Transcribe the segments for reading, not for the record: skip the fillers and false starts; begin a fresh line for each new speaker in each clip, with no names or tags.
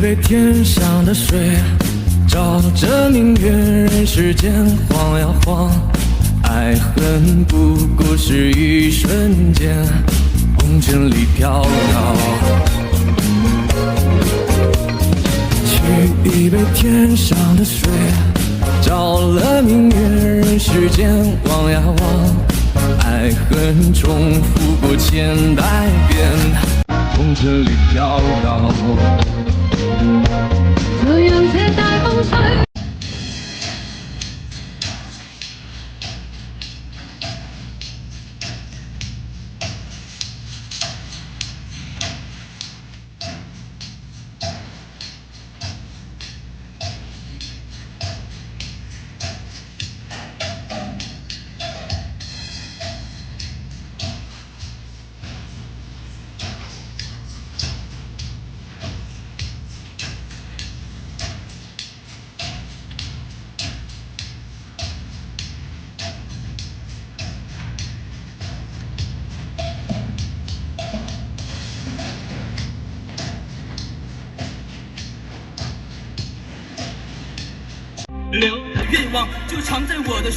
杯天上的水，照着明月，人世间晃呀晃。爱恨不过是一瞬间，红尘里飘摇。取一杯天上的水，照了明月，人世间望呀望。爱恨重复过千百遍，红尘里飘摇。这样才带风吹。
留的愿望就藏在我的。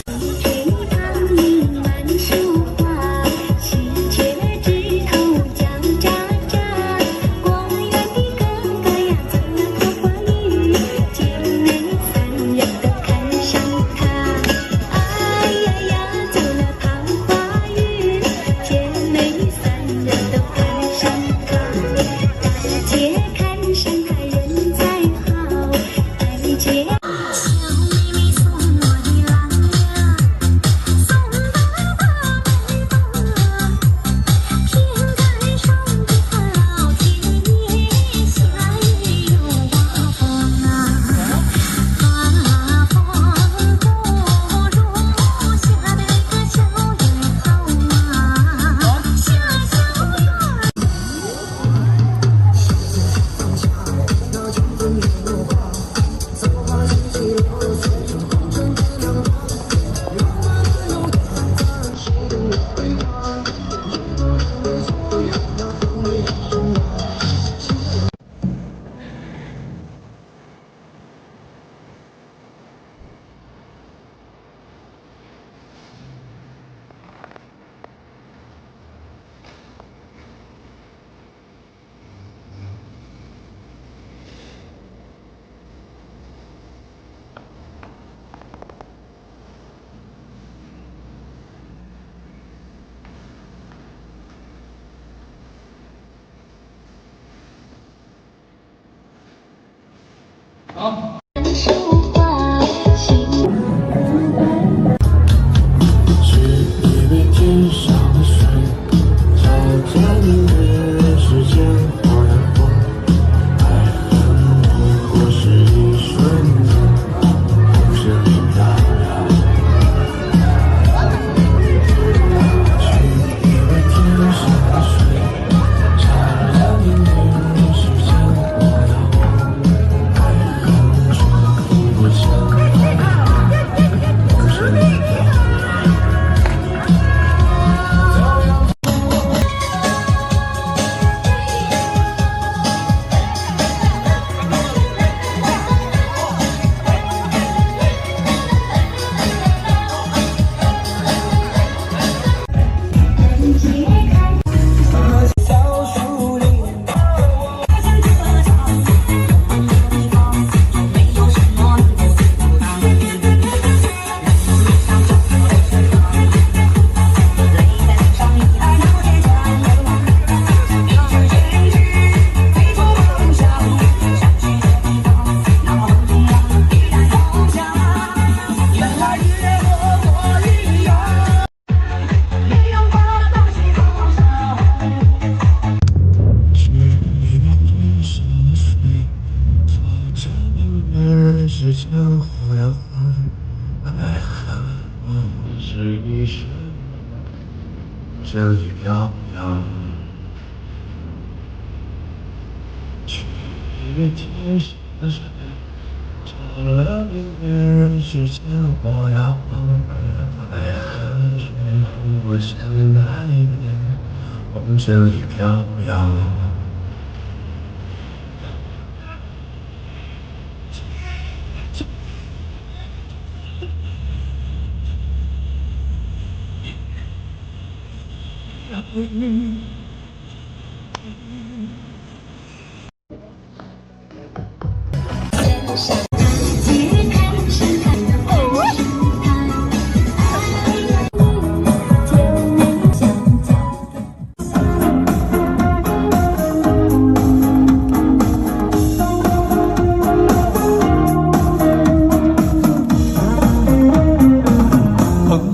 好。
取一杯天上的水，照着明月，人世间晃呀晃。爱恨不过是一瞬间，红尘里飘摇。取一杯天上的水，照着明月，人世间晃呀晃。时间晃呀晃，爱恨不是一瞬，身体飘摇。取一杯天上的水，照了明月，人世间晃呀晃，爱恨重复过千百遍，红尘里飘摇。
朋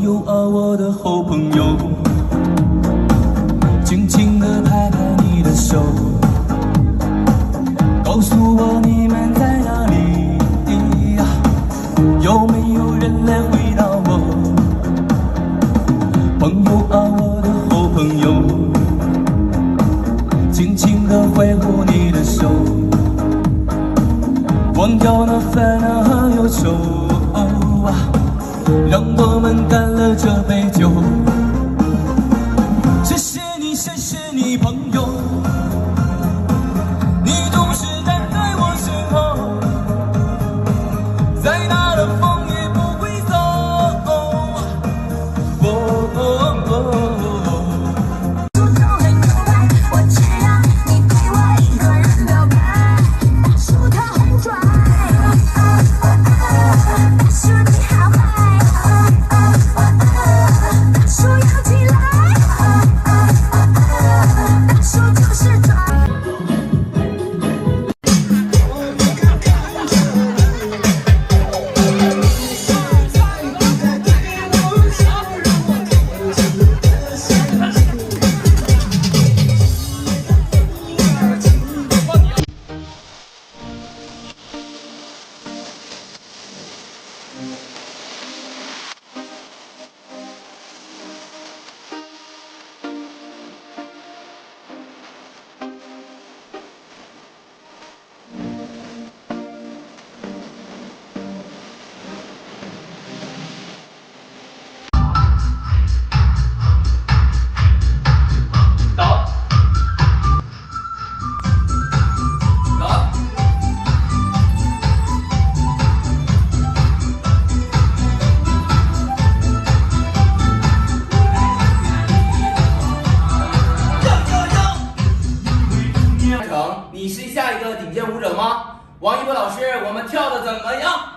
友啊，我的好朋友，轻轻地拍拍你的手，告诉我你们在哪里呀？有没有人来回答我？朋友啊，我的好朋友，轻轻地挥舞你的手，忘掉那烦恼和忧愁啊，让我们干了这杯酒。谢谢你，谢谢你，朋友，你总是站在我身后，再大的风也不会走。
树头很可爱，我只要你对我一个人表白。大树它很拽，大树你好坏，大树摇起来，大树就是拽。
你是下一个顶尖舞者吗？王一博老师，我们跳的怎么样？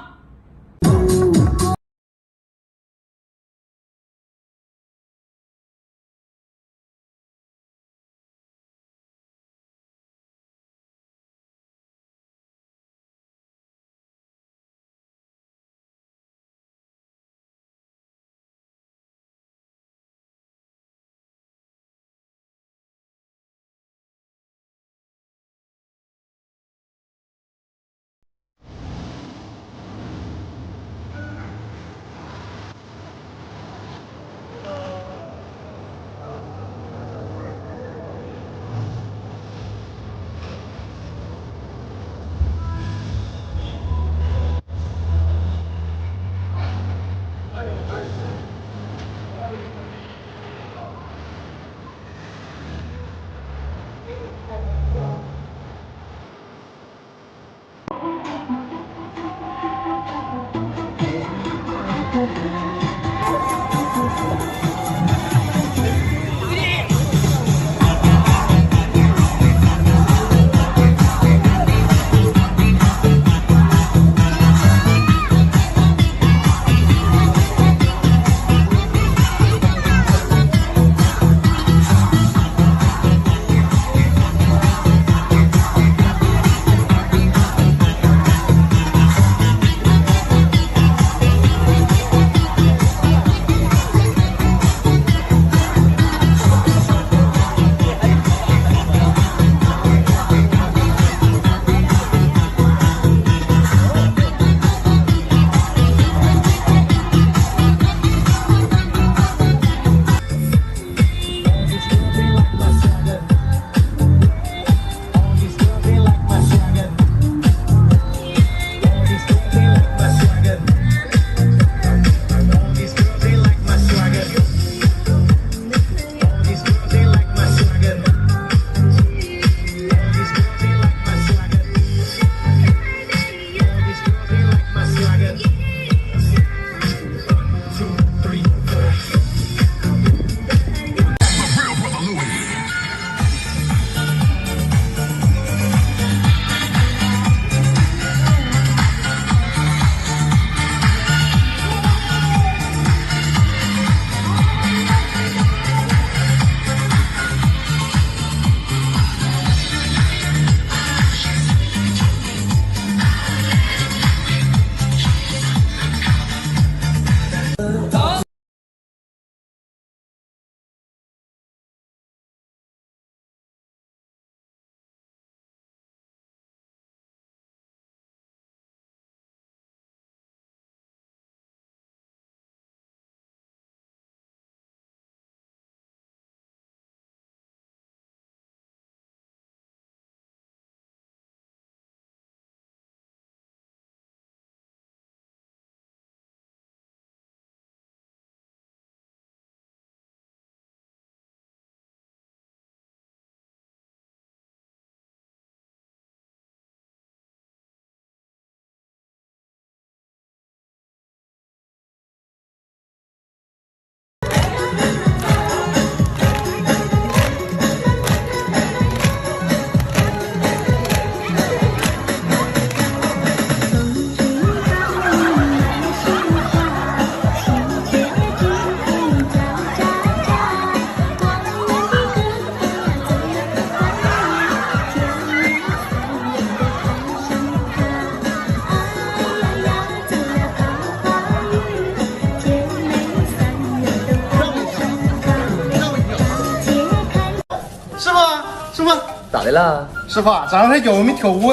咋的了？
师傅，张老师教我们跳舞，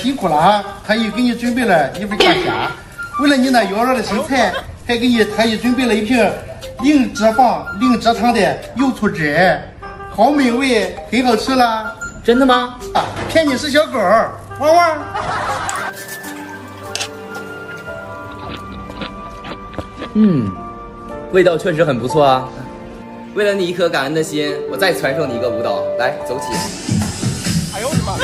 辛苦了哈。他又给你准备了一份大虾，为了你那妖娆的身材，还给你特意准备了一瓶零脂肪、零蔗糖的油醋汁，好美味，很好吃了。
真的吗？
骗你是小狗，汪汪。
味道确实很不错啊。为了你一颗感恩的心，我再传授你一个舞蹈，来，走起。
哎呦我的妈！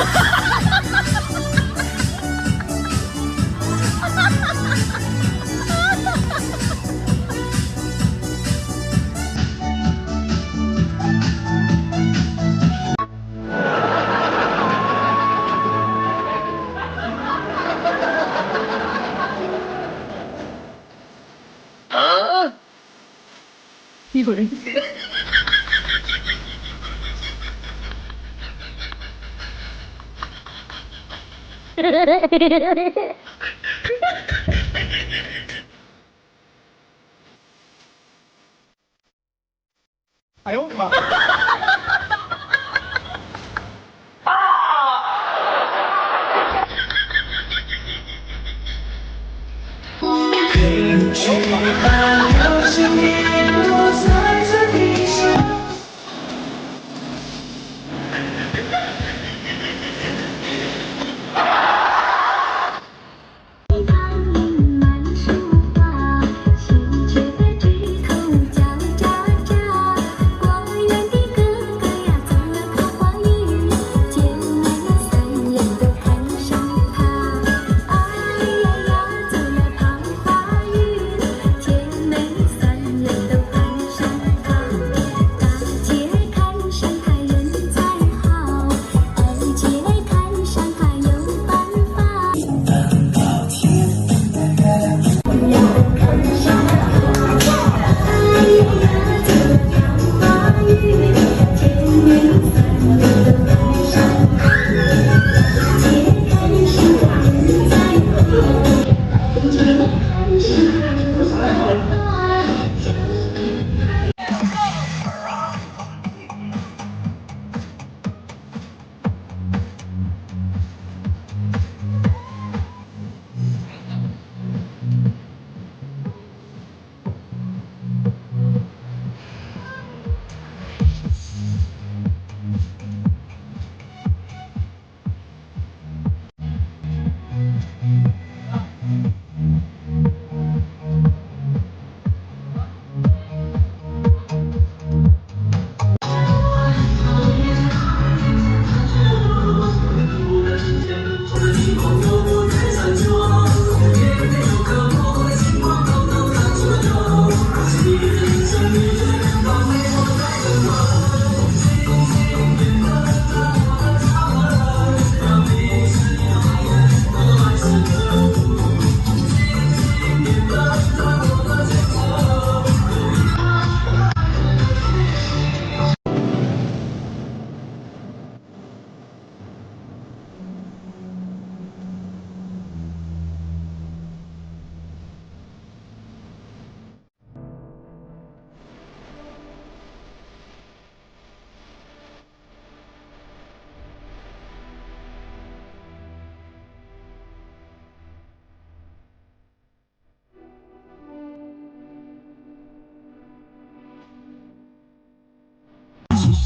有人。
哎呦我的妈！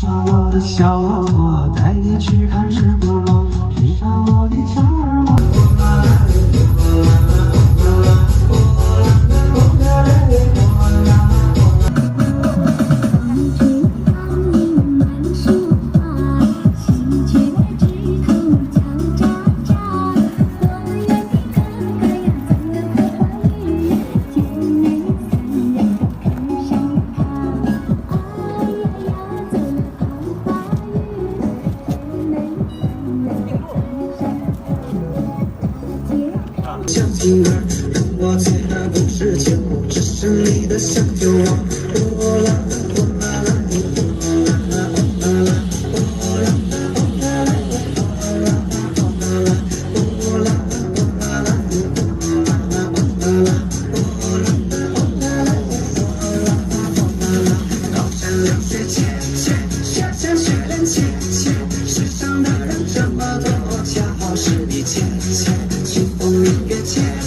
上我的小骆驼，带你去看日不落。骑上我的小耳朵。小金儿，我最爱不是酒，只是你的小酒窝。哦啦哦啦啦，哦啦啦哦啦啦，哦啦哦啦啦，哦啦哦啦啦，哦啦啦哦啦啦，哦啦啦哦啦啦。高山流水切切，雪山雪莲切切，世上。切，幸福应该切。